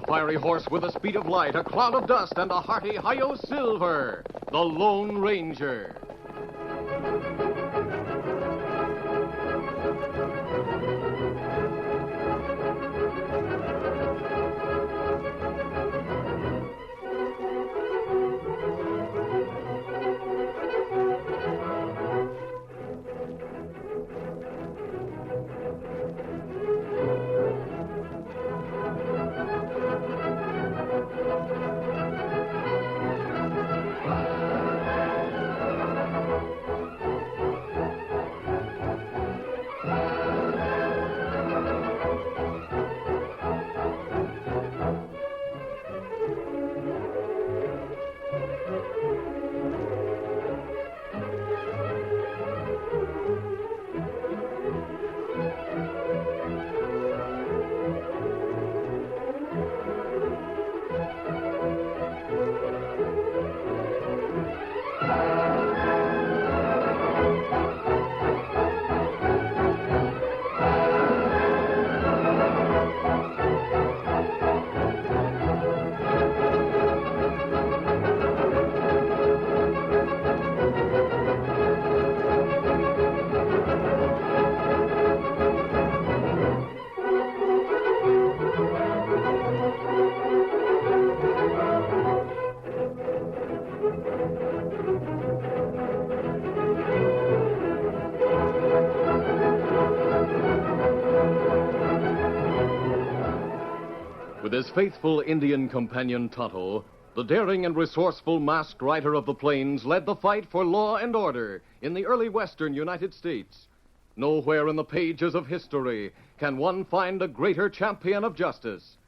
fiery horse with the speed of light, a cloud of dust, and a hearty hi-yo silver, the Lone Ranger. With his faithful Indian companion Tonto, the daring and resourceful masked rider of the plains led the fight for law and order in the early western United States. Nowhere in the pages of history can one find a greater champion of justice.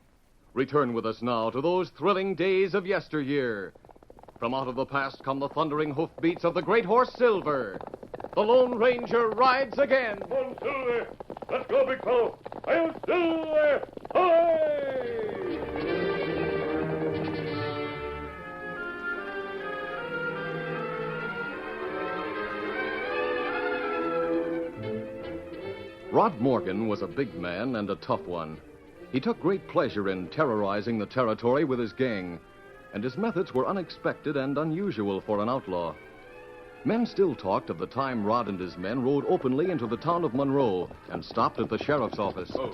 Return with us now to those thrilling days of yesteryear. From out of the past come the thundering hoofbeats of the great horse Silver. The Lone Ranger rides again. Come on, Silver. Let's go, big fellow. I'll Silver. Away! Rod Morgan was a big man and a tough one. He took great pleasure in terrorizing the territory with his gang, and his methods were unexpected and unusual for an outlaw. Men still talked of the time Rod and his men rode openly into the town of Monroe and stopped at the sheriff's office. All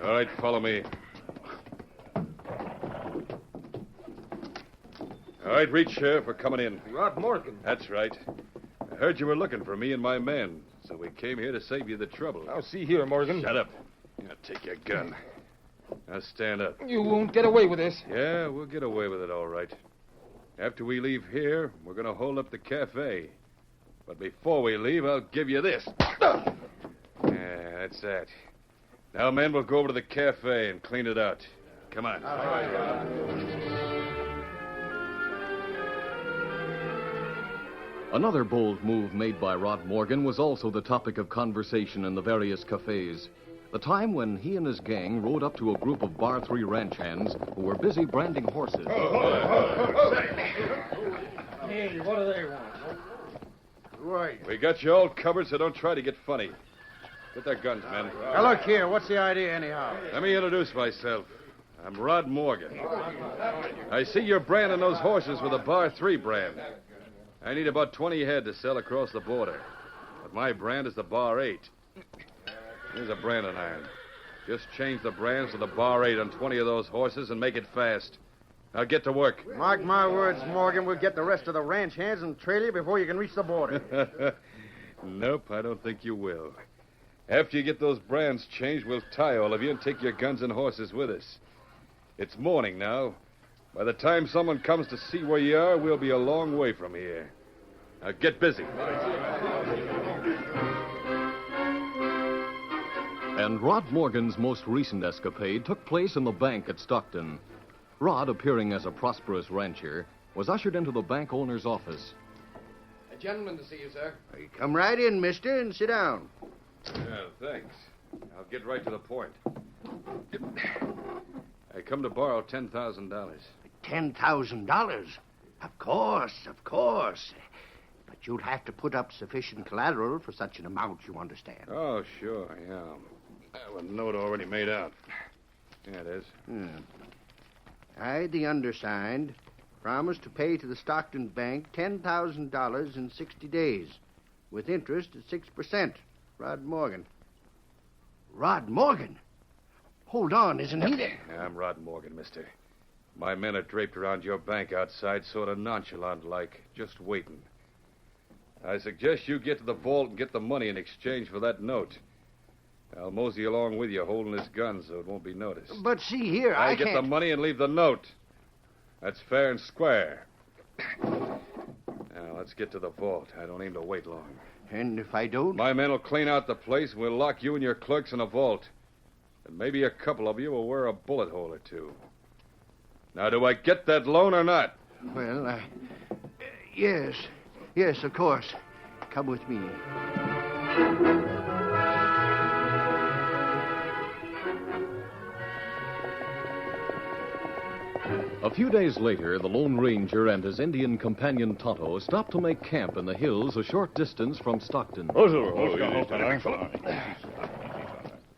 right, follow me. All right, reach, Sheriff. We're coming in. Rod Morgan. That's right. I heard you were looking for me and my men, so we came here to save you the trouble. Now, see here, Morgan. Shut up. Now, take your gun. Now, stand up. You won't get away with this. Yeah, we'll get away with it, all right. After we leave here, we're going to hold up the cafe. But before we leave, I'll give you this. Yeah, that's that. Now, men, we'll go over to the cafe and clean it out. Come on. All right. Another bold move made by Rod Morgan was also the topic of conversation in the various cafes. The time when he and his gang rode up to a group of Bar 3 ranch hands who were busy branding horses. Hey, what do they want? Right. We got you all covered, so don't try to get funny. Get their guns, men. Now, look here. What's the idea, anyhow? Let me introduce myself. I'm Rod Morgan. I see you're branding those horses with a Bar 3 brand. I need about 20 head to sell across the border. But my brand is the Bar 8. Here's a branding iron. Just change the brands to the Bar 8 on 20 of those horses and make it fast. Now get to work. Mark my words, Morgan. We'll get the rest of the ranch hands and trail you before you can reach the border. Nope, I don't think you will. After you get those brands changed, we'll tie all of you and take your guns and horses with us. It's morning now. By the time someone comes to see where you are, we'll be a long way from here. Now get busy. And Rod Morgan's most recent escapade took place in the bank at Stockton. Rod, appearing as a prosperous rancher, was ushered into the bank owner's office. A gentleman to see you, sir. Come right in, mister, and sit down. Yeah, thanks. I'll get right to the point. I come to borrow $10,000. $10,000? Of course. But you'll have to put up sufficient collateral for such an amount, you understand. Oh, sure, yeah. I have a note already made out. Yeah, it is. I, the undersigned, promise to pay to the Stockton Bank $10,000 in 60 days, with interest at 6%. Rod Morgan. Rod Morgan? Hold on, isn't he there? Yeah, I'm Rod Morgan, mister. My men are draped around your bank outside, sort of nonchalant-like, just waiting. I suggest you get to the vault and get the money in exchange for that note. I'll mosey along with you, holding this gun so it won't be noticed. But see here, I get can't... the money and leave the note. That's fair and square. Now, let's get to the vault. I don't aim to wait long. And if I don't? My men will clean out the place, and we'll lock you and your clerks in a vault. And maybe a couple of you will wear a bullet hole or two. Now, do I get that loan or not? Well, yes. Yes, of course. Come with me. A few days later, the Lone Ranger and his Indian companion Tonto stopped to make camp in the hills a short distance from Stockton.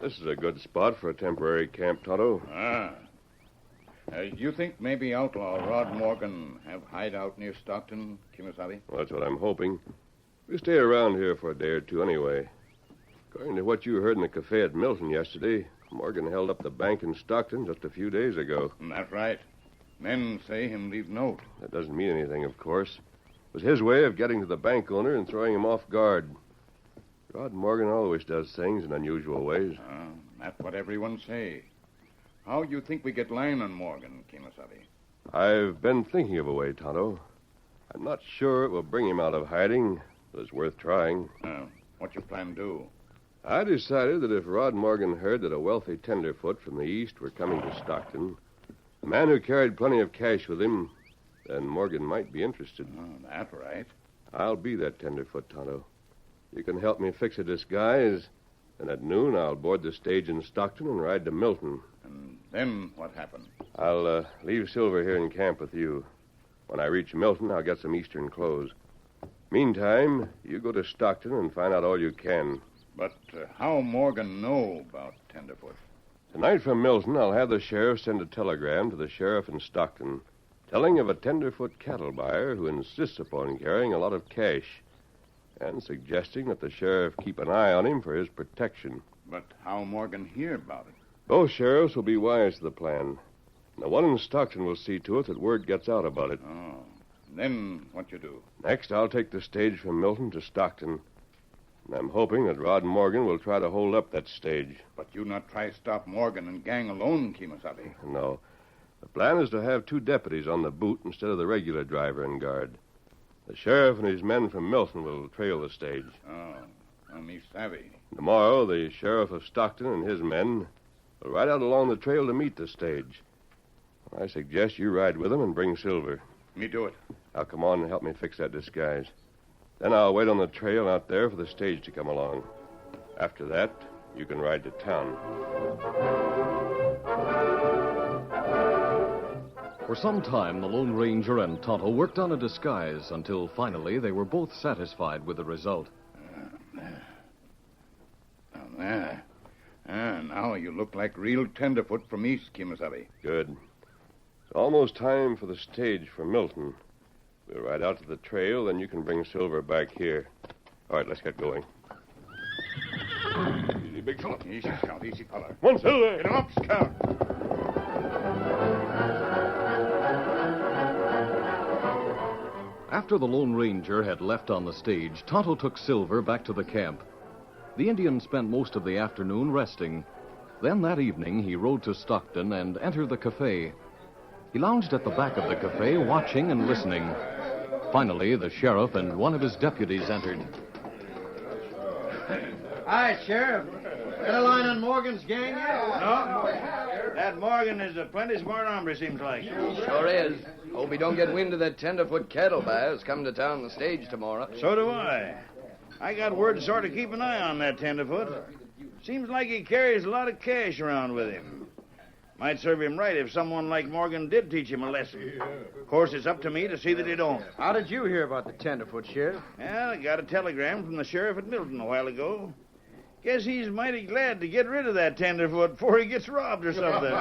This is a good spot for a temporary camp, Tonto. You think maybe outlaw Rod Morgan have hideout near Stockton, Kimasabi? Well, that's what I'm hoping. We stay around here for a day or two anyway. According to what you heard in the cafe at Milton yesterday, Morgan held up the bank in Stockton just a few days ago. That's right. Men say him leave note. That doesn't mean anything, of course. It was his way of getting to the bank owner and throwing him off guard. Rod Morgan always does things in unusual ways. That's what everyone say. How you think we get line on Morgan, Kimasabi? I've been thinking of a way, Tonto. I'm not sure it will bring him out of hiding, but it's worth trying. What you plan to do? I decided that if Rod Morgan heard that a wealthy tenderfoot from the east were coming to Stockton, a man who carried plenty of cash with him, then Morgan might be interested. That's right. I'll be that tenderfoot, Tonto. You can help me fix a disguise, and at noon I'll board the stage in Stockton and ride to Milton. And then what happened? I'll leave Silver here in camp with you. When I reach Milton, I'll get some Eastern clothes. Meantime, you go to Stockton and find out all you can. But how Morgan know about Tenderfoot? Tonight from Milton, I'll have the sheriff send a telegram to the sheriff in Stockton, telling of a tenderfoot cattle buyer who insists upon carrying a lot of cash, and suggesting that the sheriff keep an eye on him for his protection. But how Morgan hear about it? Both sheriffs will be wise to the plan. The one in Stockton will see to it that word gets out about it. Oh. Then what you do? Next, I'll take the stage from Milton to Stockton. And I'm hoping that Rod Morgan will try to hold up that stage. But you not try stop Morgan and gang alone, Kimasabi. No. The plan is to have two deputies on the boot instead of the regular driver and guard. The sheriff and his men from Milton will trail the stage. Oh, me savvy. Tomorrow, the sheriff of Stockton and his men will ride out along the trail to meet the stage. I suggest you ride with them and bring Silver. Me do it. Now, come on and help me fix that disguise. Then I'll wait on the trail out there for the stage to come along. After that, you can ride to town. For some time, the Lone Ranger and Tonto worked on a disguise until finally they were both satisfied with the result. Now you look like real tenderfoot from East, Kimasabi. Good. It's almost time for the stage for Milton. We'll ride out to the trail, then you can bring Silver back here. All right, let's get going. Easy, big fella. Easy, Scout. Easy, fella. One, Silver. Get him up, Scout. After the Lone Ranger had left on the stage, Tonto took Silver back to the camp. The Indian spent most of the afternoon resting. Then that evening, he rode to Stockton and entered the cafe. He lounged at the back of the cafe, watching and listening. Finally, the sheriff and one of his deputies entered. Hi, Sheriff. Got a line on Morgan's gang yet? No. That Morgan is a plenty smart hombre, seems like. Sure is. Hope he don't get wind of that tenderfoot cattle buyers coming to town on the stage tomorrow. So do I. I got word to sort of keep an eye on that tenderfoot. Seems like he carries a lot of cash around with him. Might serve him right if someone like Morgan did teach him a lesson. Of course, it's up to me to see that he don't. How did you hear about the tenderfoot, Sheriff? Well, I got a telegram from the sheriff at Milton a while ago. Guess he's mighty glad to get rid of that tenderfoot before he gets robbed or something.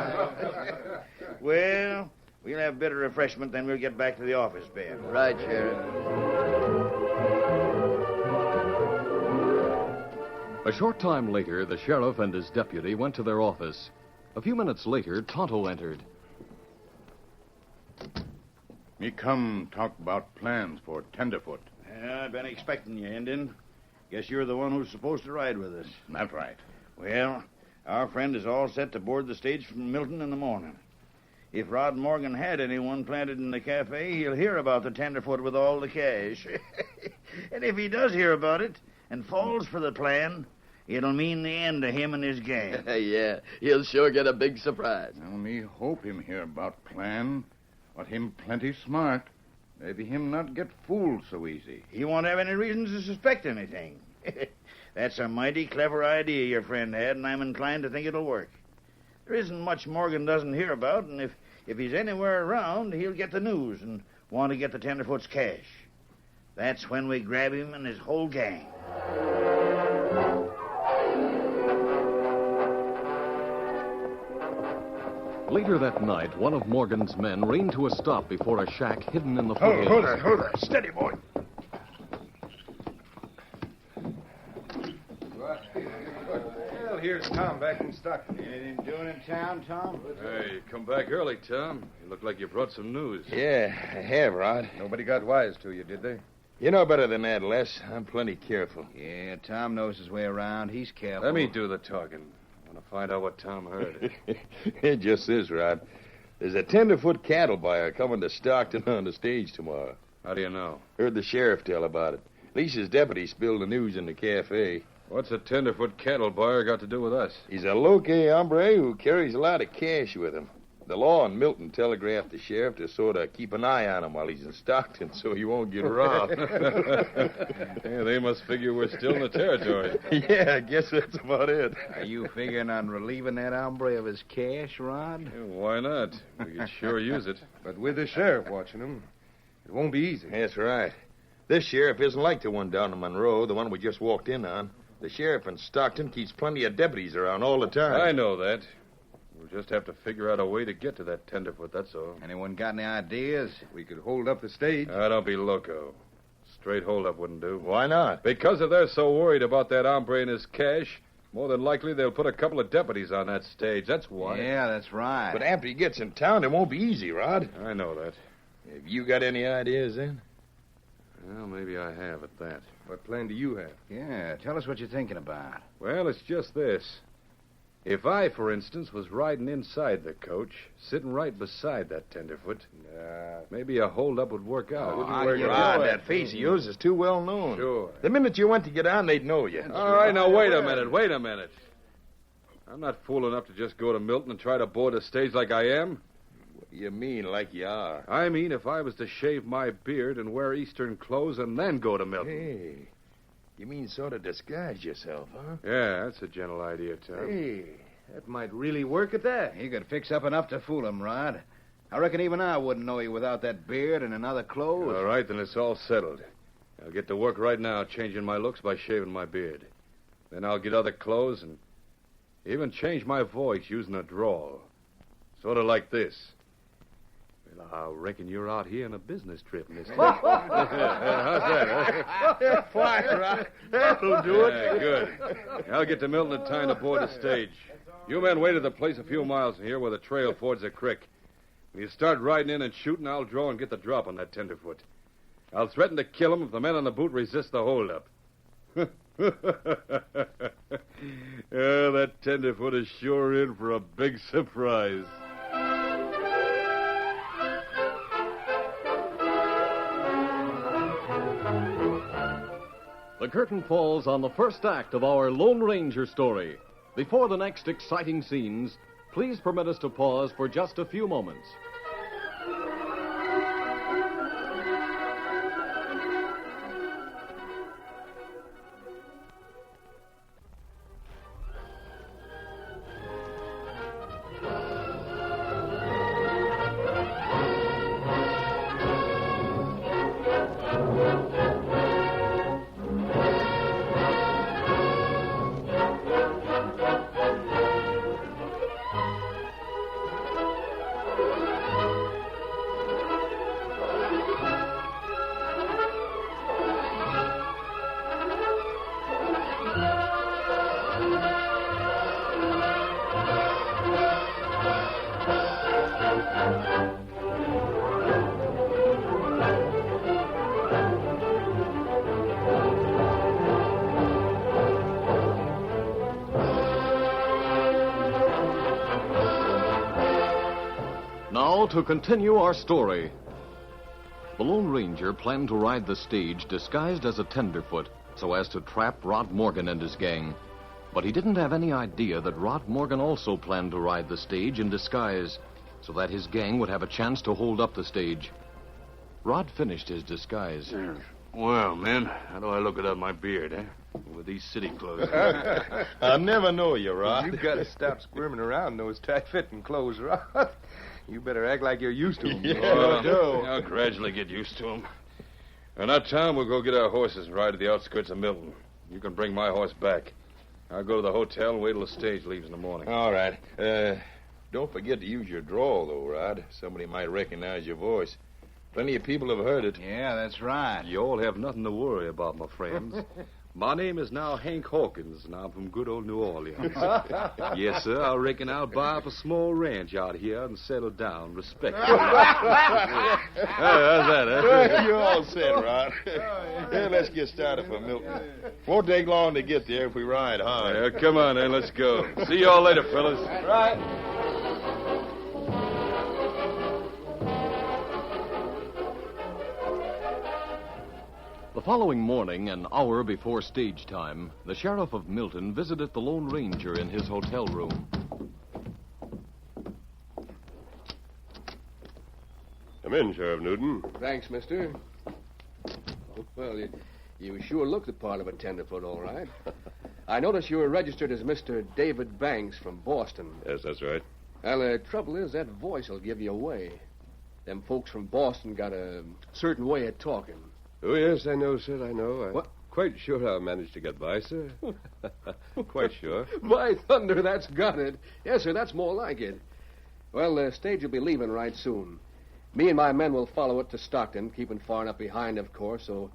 Well, we'll have a bit of refreshment, then we'll get back to the office, Ben. Right, Sheriff. A short time later, the sheriff and his deputy went to their office. A few minutes later, Tonto entered. Me come talk about plans for Tenderfoot. Yeah, I've been expecting you, Indian. Guess you're the one who's supposed to ride with us. That's right. Well, our friend is all set to board the stage from Milton in the morning. If Rod Morgan had anyone planted in the cafe, he'll hear about the tenderfoot with all the cash. And if he does hear about it and falls for the plan, it'll mean the end of him and his gang. Yeah, he'll sure get a big surprise. Now, me hope him hear about plan, but him plenty smart. Maybe him not get fooled so easy. He won't have any reason to suspect anything. That's a mighty clever idea your friend had, and I'm inclined to think it'll work. There isn't much Morgan doesn't hear about, and if he's anywhere around, he'll get the news and want to get the tenderfoot's cash. That's when we grab him and his whole gang. Later that night, one of Morgan's men reined to a stop before a shack hidden in the foothills. Hold there. Steady, boy. Well, here's Tom back in Stockton. Anything doing in town, Tom? Hey, you come back early, Tom. You look like you brought some news. Yeah, I have, Rod. Nobody got wise to you, did they? You know better than that, Les. I'm plenty careful. Yeah, Tom knows his way around. He's careful. Let me do the talking. I want to find out what Tom heard. It just is, Rod. There's a tenderfoot cattle buyer coming to Stockton on the stage tomorrow. How do you know? Heard the sheriff tell about it. Lisa's deputy spilled the news in the cafe. What's a tenderfoot cattle buyer got to do with us? He's a loque hombre who carries a lot of cash with him. The law in Milton telegraphed the sheriff to sort of keep an eye on him while he's in Stockton so he won't get robbed. Yeah, they must figure we're still in the territory. Yeah, I guess that's about it. Are you figuring on relieving that hombre of his cash, Rod? Yeah, why not? We could sure use it. But with the sheriff watching him, it won't be easy. That's right. This sheriff isn't like the one down in Monroe, the one we just walked in on. The sheriff in Stockton keeps plenty of deputies around all the time. I know that. We'll just have to figure out a way to get to that tenderfoot, that's all. Anyone got any ideas? We could hold up the stage. Don't be loco. Straight holdup wouldn't do. Why not? Because if they're so worried about that hombre and his cash, more than likely they'll put a couple of deputies on that stage. That's why. Yeah, that's right. But after he gets in town, it won't be easy, Rod. I know that. Have you got any ideas, then? Well, maybe I have at that. What plan do you have? Yeah, tell us what you're thinking about. Well, it's just this. If I, for instance, was riding inside the coach, sitting right beside that tenderfoot, maybe a holdup would work out. Rod, that face of yours is too well known. Sure. The minute you went to get on, they'd know you. All right, now, wait a minute. I'm not fool enough to just go to Milton and try to board a stage like I am. What do you mean, like you are? I mean, if I was to shave my beard and wear Eastern clothes and then go to Milton. Hey, you mean sort of disguise yourself, huh? Yeah, that's a general idea, Tom. Hey, that might really work at that. You could fix up enough to fool him, Rod. I reckon even I wouldn't know you without that beard and another clothes. All right, then it's all settled. I'll get to work right now changing my looks by shaving my beard. Then I'll get other clothes and even change my voice using a drawl. Sort of like this. Well, I reckon you're out here on a business trip, mister. How's that, huh? Fine, Rod. That'll do it. Yeah, good. I'll get to Milton in time to board the stage. You men wait at the place a few miles from here where the trail fords the creek. When you start riding in and shooting, I'll draw and get the drop on that tenderfoot. I'll threaten to kill him if the men on the boot resist the holdup. That tenderfoot is sure in for a big surprise. The curtain falls on the first act of our Lone Ranger story. Before the next exciting scenes, please permit us to pause for just a few moments. now to continue our story. The Lone Ranger planned to ride the stage disguised as a tenderfoot so as to trap Rod Morgan and his gang. But he didn't have any idea that Rod Morgan also planned to ride the stage in disguise so that his gang would have a chance to hold up the stage. Rod finished his disguise. Well, men, how do I look without my beard, eh? With these city clothes. I never know you, Rod. You gotta stop squirming around in those tight-fitting clothes, Rod. You better act like you're used to them. I'll gradually get used to them. And that time, we'll go get our horses and ride to the outskirts of Milton. You can bring my horse back. I'll go to the hotel and wait till the stage leaves in the morning. All right. Don't forget to use your drawl, though, Rod. Somebody might recognize your voice. Plenty of people have heard it. Yeah, that's right. You all have nothing to worry about, my friends. My name is now Hank Hawkins, and I'm from good old New Orleans. Yes, sir, I reckon I'll buy up a small ranch out here and settle down respectably. How's that, eh? Well, you're all set, Rod. Yeah, let's get started for Milton. Won't take long to get there if we ride hard. Yeah, come on, then, let's go. See you all later, fellas. Right. The following morning, an hour before stage time, the sheriff of Milton visited the Lone Ranger in his hotel room. Come in, Sheriff Newton. Thanks, mister. Well, you sure look the part of a tenderfoot, all right. I notice you were registered as Mr. David Banks from Boston. Yes, that's right. Well, the trouble is that voice will give you away. Them folks from Boston got a certain way of talking. Oh, yes, I know, sir, I know. What? Quite sure I'll manage to get by, sir. Quite sure. By thunder, that's got it. Yes, sir, that's more like it. Well, the stage will be leaving right soon. Me and my men will follow it to Stockton, keeping far enough behind, of course, so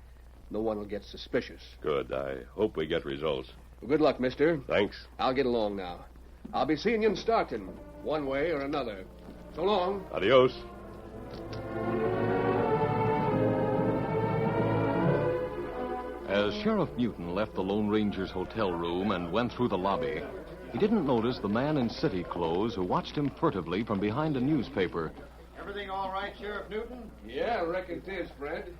no one will get suspicious. Good. I hope we get results. Well, good luck, mister. Thanks. I'll get along now. I'll be seeing you in Stockton, one way or another. So long. Adios. As Sheriff Newton left the Lone Ranger's hotel room and went through the lobby, he didn't notice the man in city clothes who watched him furtively from behind a newspaper. Everything all right, Sheriff Newton? Yeah, I reckon it is, Fred.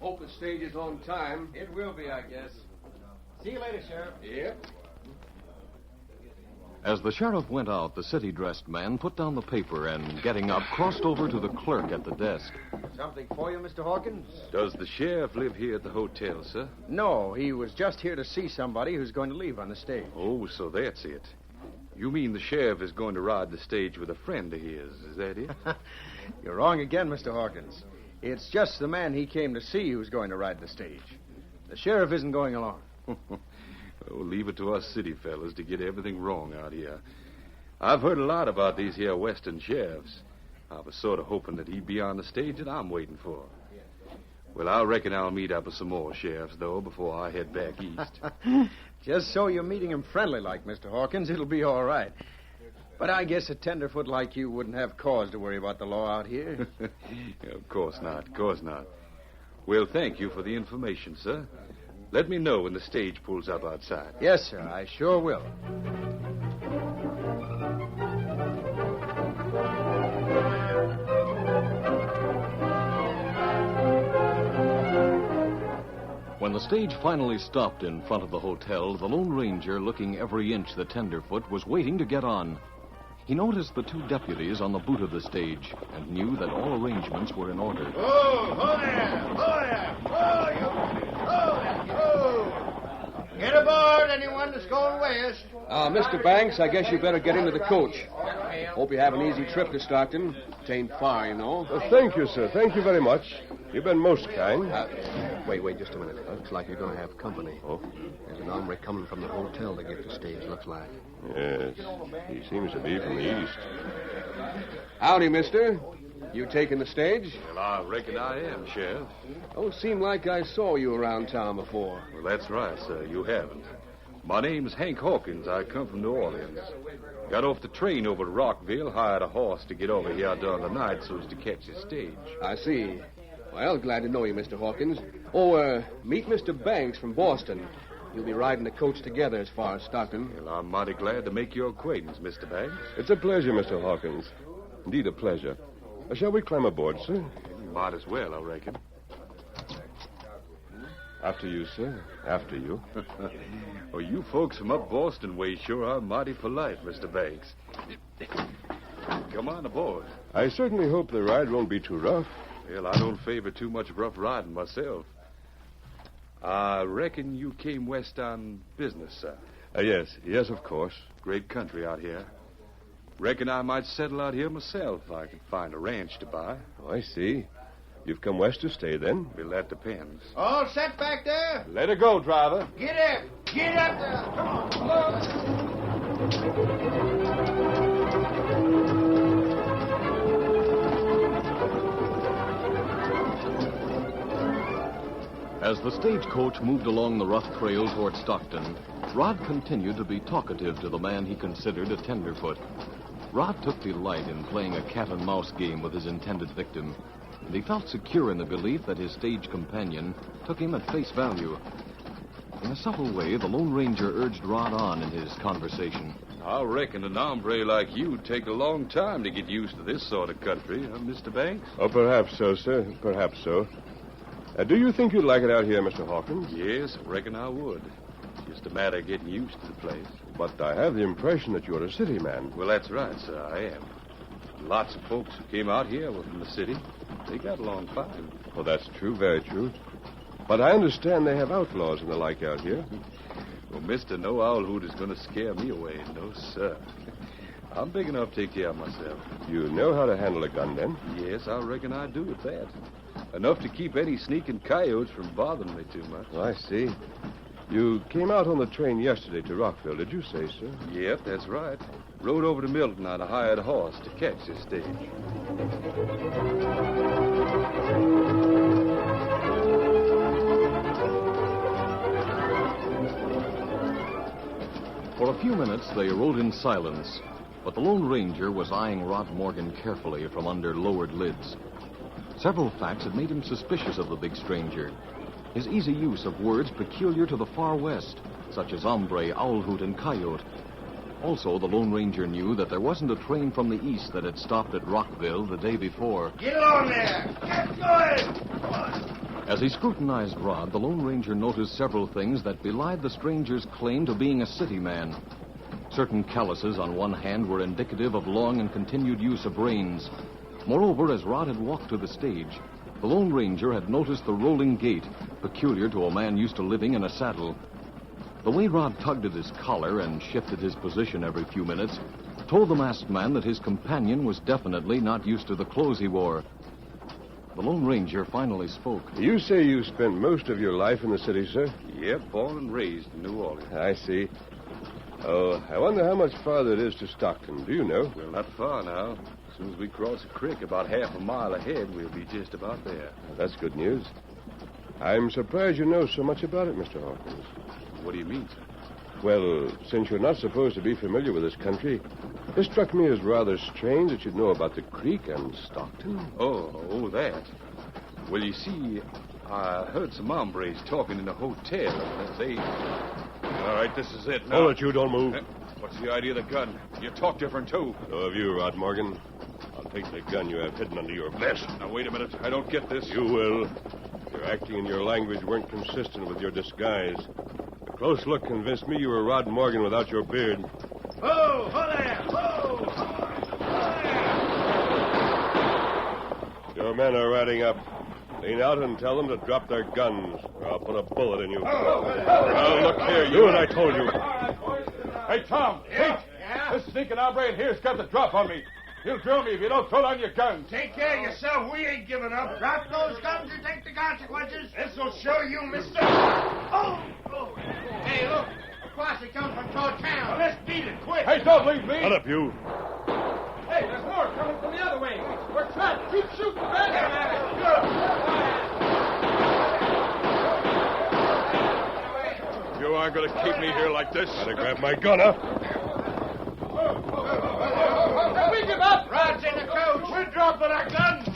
Hope the stage is on time. It will be, I guess. See you later, Sheriff. Yep. As the sheriff went out, the city-dressed man put down the paper and, getting up, crossed over to the clerk at the desk. Something for you, Mr. Hawkins? Does the sheriff live here at the hotel, sir? No, he was just here to see somebody who's going to leave on the stage. Oh, so that's it. You mean the sheriff is going to ride the stage with a friend of his, is that it? You're wrong again, Mr. Hawkins. It's just the man he came to see who's going to ride the stage. The sheriff isn't going along. Oh, leave it to us city fellas to get everything wrong out here. I've heard a lot about these here western sheriffs. I was sort of hoping that he'd be on the stage that I'm waiting for. Well, I reckon I'll meet up with some more sheriffs, though, before I head back east. Just so you're meeting him friendly like, Mr. Hawkins, it'll be all right. But I guess a tenderfoot like you wouldn't have cause to worry about the law out here. Of course not, of course not. Well, thank you for the information, sir. Let me know when the stage pulls up outside. Yes, sir, I sure will. When the stage finally stopped in front of the hotel, the Lone Ranger, looking every inch the tenderfoot, was waiting to get on. He noticed the two deputies on the boot of the stage and knew that all arrangements were in order. Oh there! Oh there! Oh, you! Oh there! Oh! Get aboard, anyone that's going west. Mr. Banks, I guess you better get into the coach. Hope you have an easy trip to Stockton. It ain't far, you know. Thank you, sir. Thank you very much. You've been most kind. Wait just a minute. Looks like you're going to have company. Oh? There's an hombre coming from the hotel to get the stage, looks like. Yes. He seems to be from the east. Howdy, mister. You taking the stage? Well, I reckon I am, Sheriff. Oh, seemed like I saw you around town before. Well, that's right, sir. You haven't. My name's Hank Hawkins. I come from New Orleans. Got off the train over to Rockville, hired a horse to get over here during the night so as to catch the stage. I see. Well, glad to know you, Mr. Hawkins. Meet Mr. Banks from Boston. You'll be riding the coach together as far as Stockton. Well, I'm mighty glad to make your acquaintance, Mr. Banks. It's a pleasure, Mr. Hawkins. Indeed, a pleasure. Shall we climb aboard, sir? Might as well, I reckon. After you, sir. After you. Well, you folks from up Boston way sure are mighty polite, Mr. Banks. Come on aboard. I certainly hope the ride won't be too rough. Well, I don't favor too much rough riding myself. I reckon you came west on business, sir. Yes, of course. Great country out here. Reckon I might settle out here myself if I could find a ranch to buy. Oh, I see. You've come west to stay, then? Well, that depends. All set back there? Let her go, driver. Get up! Get up there! Come on! As the stagecoach moved along the rough trail toward Stockton, Rod continued to be talkative to the man he considered a tenderfoot. Rod took delight in playing a cat-and-mouse game with his intended victim, and he felt secure in the belief that his stage companion took him at face value. In a subtle way, the Lone Ranger urged Rod on in his conversation. I reckon an hombre like you'd take a long time to get used to this sort of country, huh, Mr. Banks? Oh, perhaps so, sir. Perhaps so. Do you think you'd like it out here, Mr. Hawkins? Yes, I reckon I would. Just a matter of getting used to the place. But I have the impression that you're a city man. Well, that's right, sir, I am. Lots of folks who came out here were from the city. They got along fine. Oh, that's true, very true. But I understand they have outlaws and the like out here. Well, Mr. No Owl Hoot is going to scare me away. No, sir. I'm big enough to take care of myself. You know how to handle a gun, then? Yes, I reckon I do at that. Enough to keep any sneaking coyotes from bothering me too much. Oh, I see. You came out on the train yesterday to Rockville, did you say, sir? Yep, that's right. Rode over to Milton on a hired horse to catch this stage. For a few minutes, they rode in silence, but the Lone Ranger was eyeing Rod Morgan carefully from under lowered lids. Several facts had made him suspicious of the big stranger. His easy use of words peculiar to the far west, such as hombre, owl hoot, and coyote. Also, the Lone Ranger knew that there wasn't a train from the east that had stopped at Rockville the day before. Get on there! Get going! Come on! As he scrutinized Rod, the Lone Ranger noticed several things that belied the stranger's claim to being a city man. Certain calluses on one hand were indicative of long and continued use of reins. Moreover, as Rod had walked to the stage, the Lone Ranger had noticed the rolling gait, peculiar to a man used to living in a saddle. The way Rod tugged at his collar and shifted his position every few minutes told the masked man that his companion was definitely not used to the clothes he wore. The Lone Ranger finally spoke. You say you spent most of your life in the city, sir? Yep, born and raised in New Orleans. I see. Oh, I wonder how much farther it is to Stockton. Do you know? Well, not far now. As soon as we cross a creek about half a mile ahead, we'll be just about there. Well, that's good news. I'm surprised you know so much about it, Mr. Hawkins. What do you mean, sir? Well, since you're not supposed to be familiar with this country, it struck me as rather strange that you'd know about the creek and Stockton. Oh, that. Well, you see, I heard some hombres talking in a hotel. They... All right, this is it now. Hold it, you don't move. What's the idea of the gun? You talk different, too. So have you, Rod Morgan. I'll take the gun you have hidden under your vest. Now, wait a minute. I don't get this. You will. Your acting and your language weren't consistent with your disguise. A close look convinced me you were Rod Morgan without your beard. Whoa! Ho there! Whoa! Your men are riding up. Lean out and tell them to drop their guns, or I'll put a bullet in you. Now, look here, Do what I told you. Hey, Tom. Pete. Yeah? This sneaking hombre in here's got the drop on me. He'll drill me if you don't throw down your guns. Take care of yourself. We ain't giving up. Drop those guns and take the consequences. This'll show you, mister. Oh! Hey, look. A posse comes from toward town. Let's beat it quick. Hey, don't leave me. Shut up, you. Hey, there's more coming from the other way. We're trapped. Keep shooting, You aren't going to keep me here like this. Gotta grab my gun, huh? We give up. Rod's in the coach. We're dropping our guns.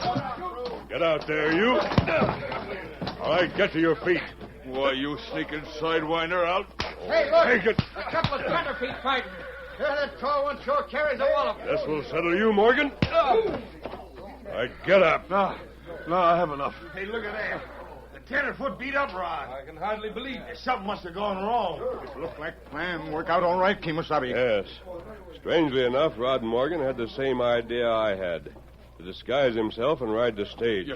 Get out there, you. All right, get to your feet. Why, you sneaking sidewinder out. Hey, look. Take it. A couple of tenderfeet fighting. That tall one sure carries a wallop. This will settle you, Morgan. All right, get up. No, I have enough. Hey, look at that. The tenderfoot beat up Rod. I can hardly believe it. Something must have gone wrong. It looked like plan work out all right, Kemosabe. Yes. Strangely enough, Rod Morgan had the same idea I had. To disguise himself and ride the stage.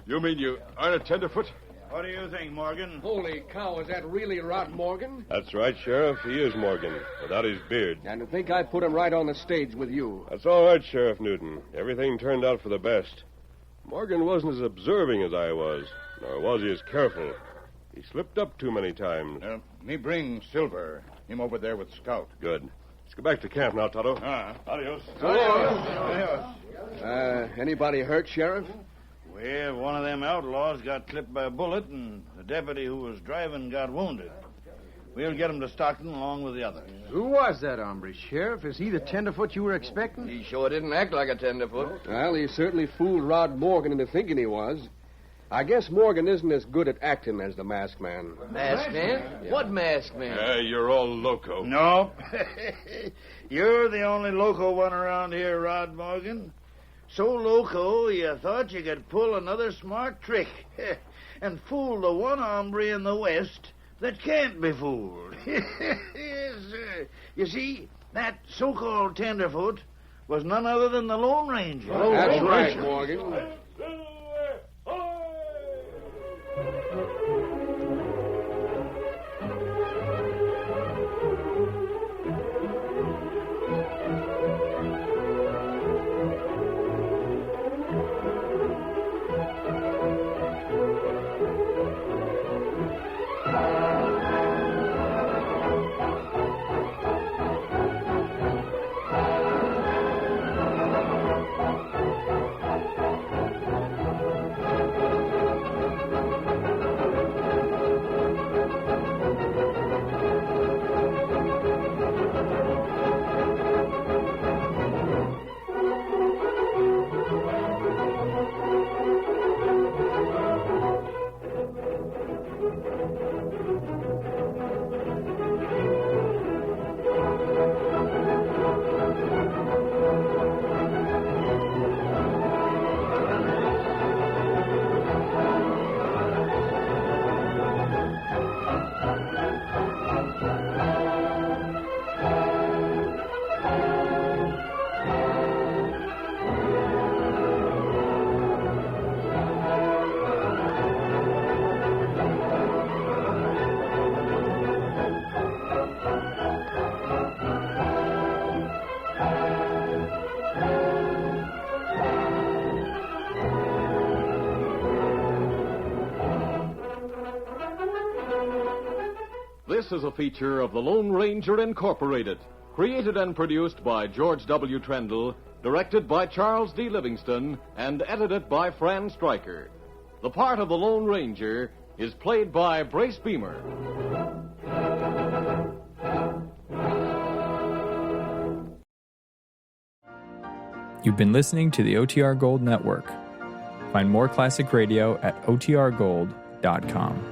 You mean you aren't a tenderfoot? What do you think, Morgan? Holy cow, is that really Rod Morgan? That's right, Sheriff. He is Morgan, without his beard. And to think I put him right on the stage with you. That's all right, Sheriff Newton. Everything turned out for the best. Morgan wasn't as observing as I was, nor was he as careful. He slipped up too many times. Me bring Silver. Him over there with Scout. Good. Let's go back to camp now, Toto. Adios. Anybody hurt, Sheriff? Well, one of them outlaws got clipped by a bullet, and the deputy who was driving got wounded. We'll get him to Stockton along with the others. Who was that hombre, Sheriff? Is he the tenderfoot you were expecting? He sure didn't act like a tenderfoot. Well, he certainly fooled Rod Morgan into thinking he was. I guess Morgan isn't as good at acting as the masked man. Masked man? What masked man? You're all loco. No. You're the only loco one around here, Rod Morgan. So loco, you thought you could pull another smart trick and fool the one hombre in the West that can't be fooled. Yes, sir. You see, that so-called tenderfoot was none other than the Lone Ranger. That's right, Morgan. This is a feature of the Lone Ranger Incorporated, created and produced by George W. Trendle, directed by Charles D. Livingston, and edited by Fran Stryker. The part of the Lone Ranger is played by Brace Beamer. You've been listening to the OTR Gold Network. Find more classic radio at otrgold.com.